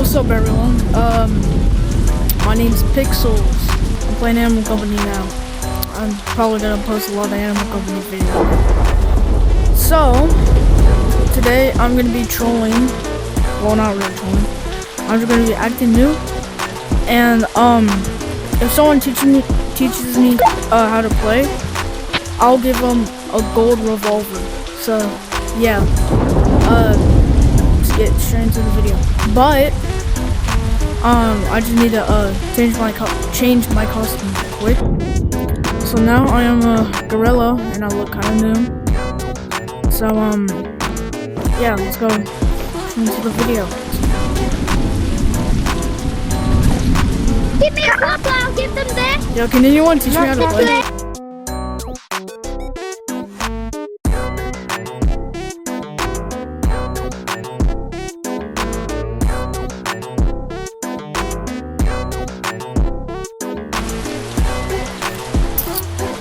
What's up, everyone? My name's Pixels. I'm playing Animal Company now. I'm probably gonna post a lot of Animal Company videos. So, today I'm gonna be trolling. Well, not really trolling. I'm just gonna be acting new. And, if someone teaches me how to play, I'll give them a gold revolver. So, yeah. Let's get straight into the video. But I just need to change my costume quick. So now I am a gorilla and I look kind of new. So yeah, let's go into the video. Give me a couple, I'll give them there. Yo, can anyone teach me how to play?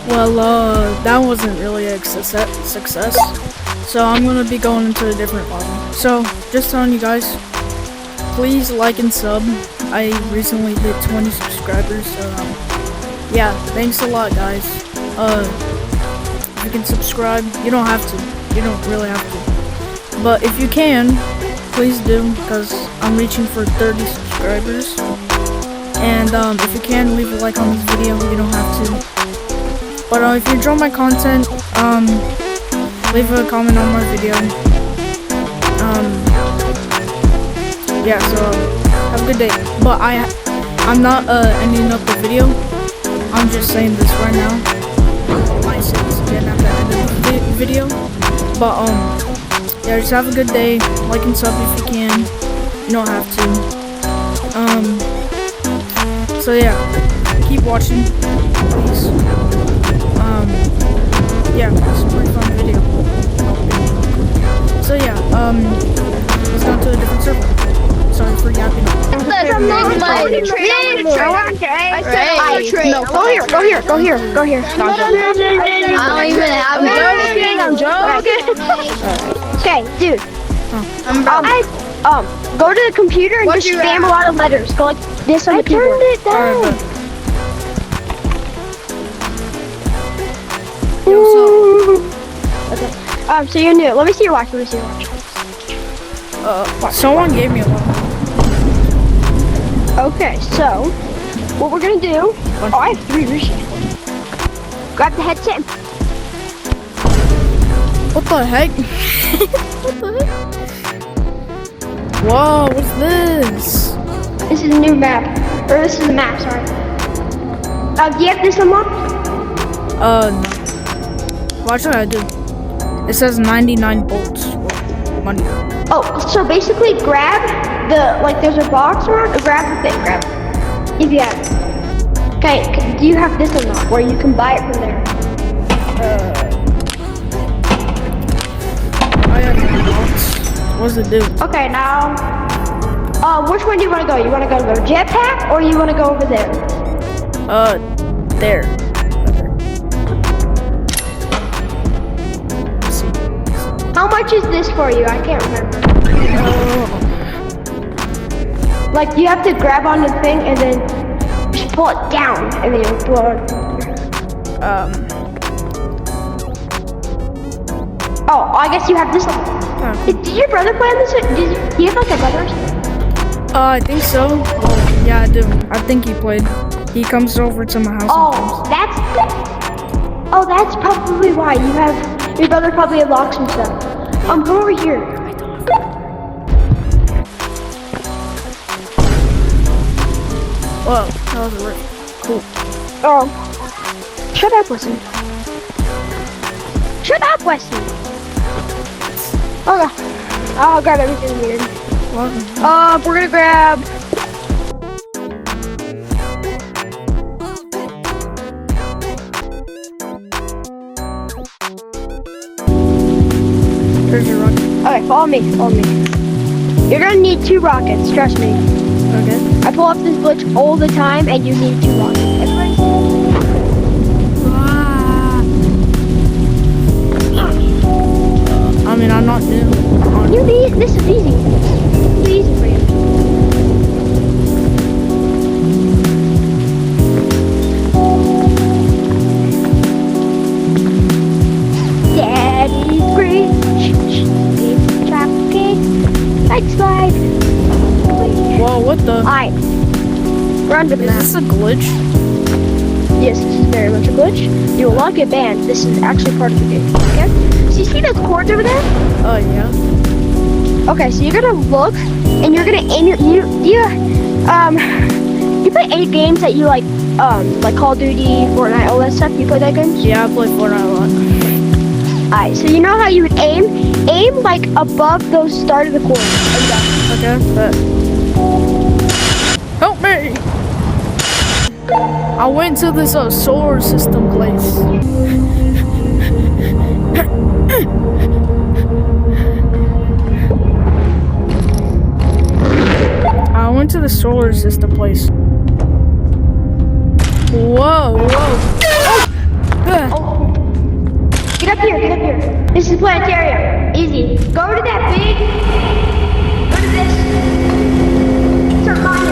Well, that wasn't really a success, so I'm gonna be going into a different lobby. So, just telling you guys, please like and sub. I recently hit 20 subscribers, so yeah, thanks a lot, guys. If you can subscribe, you don't have to. You don't really have to. But if you can, please do, because I'm reaching for 30 subscribers. And if you can, leave a like on this video. You don't have to. But if you enjoy my content, leave a comment on my video. Yeah, so have a good day. But I'm not ending up the video. I'm just saying this right now. I might say this again at the end of the video. But yeah, just have a good day. Like and sub if you can. You don't have to. So yeah, keep watching, please. Yeah, it's a pretty fun video. So yeah, let's go to a different server. Sorry for yapping. No, go here. I don't even have it. I'm joking. Okay, dude. Go to the computer and just spam a lot of letters. Go like this on the keyboard. Turned it down. Alright, Okay. So you're new. Let me see your watch. someone gave me a lot. Okay, so what we're gonna do? Oh, I have 3 Rishi. Grab the headset. What the heck? What the heck? Whoa, what's this? This is a new map. Or this is a map, sorry. Do you have this unlocked? No. Well, actually I do. It says 99 bolts. Money. Oh, so basically grab there's a box around, grab the thing, grab it. If you have it. Okay, do you have this unlocked where you can buy it from there? I have the box. What does it do? Okay, now, which one do you want to go? You want to go jetpack or you want to go over there? There. How much is this for you? I can't remember. Like, you have to grab on the thing and then just pull it down and then you blow it. Oh, I guess you have this one. Did your brother play on this? Do you have like a brother or something? I think so. Well, yeah, I do. I think he played. He comes over to my house sometimes. That's probably why you have, your brother probably unlocks some stuff. Come over here. Whoa, that was really cool. Shut up, Wesley. Okay. I'll grab everything weird. We're gonna grab. There's your rocket. Okay, follow me. You're gonna need 2 rockets, trust me. Okay. I pull up this glitch all the time and you need 2 rockets. Everybody I mean, I'm not new. You need, this is easy. This is easy for you. lag. Whoa, what the? Alright. We're under the Is map. this a glitch? Yes, this is very much a glitch. You will not get banned. This is actually part of the game. Okay? So you see those cords over there? Oh, yeah. Okay, so you're gonna look and you're gonna aim you play any games that you like Call of Duty, Fortnite, all that stuff. You play that games? Yeah, I play Fortnite a lot. Alright, so you know how you would aim like above those start of the cords. Like that. Okay, but help me! I went to this solar system place. I went to the solar system place. Whoa, whoa. Oh. Get up here, get up here. This is Planetaria. Easy. Go to that big. Go to this. Start mining.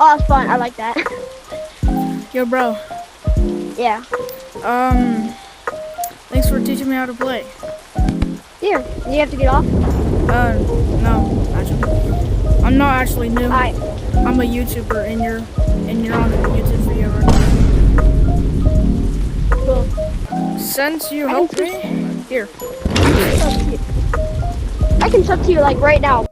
Oh, it's fun. I like that. Yo, bro. Yeah. Thanks for teaching me how to play. Here, you have to get off. No, actually. I'm not actually new. Alright. I'm a YouTuber and you're on a YouTube video right Cool. now. Since you helped me, here. I can sub to you like right now.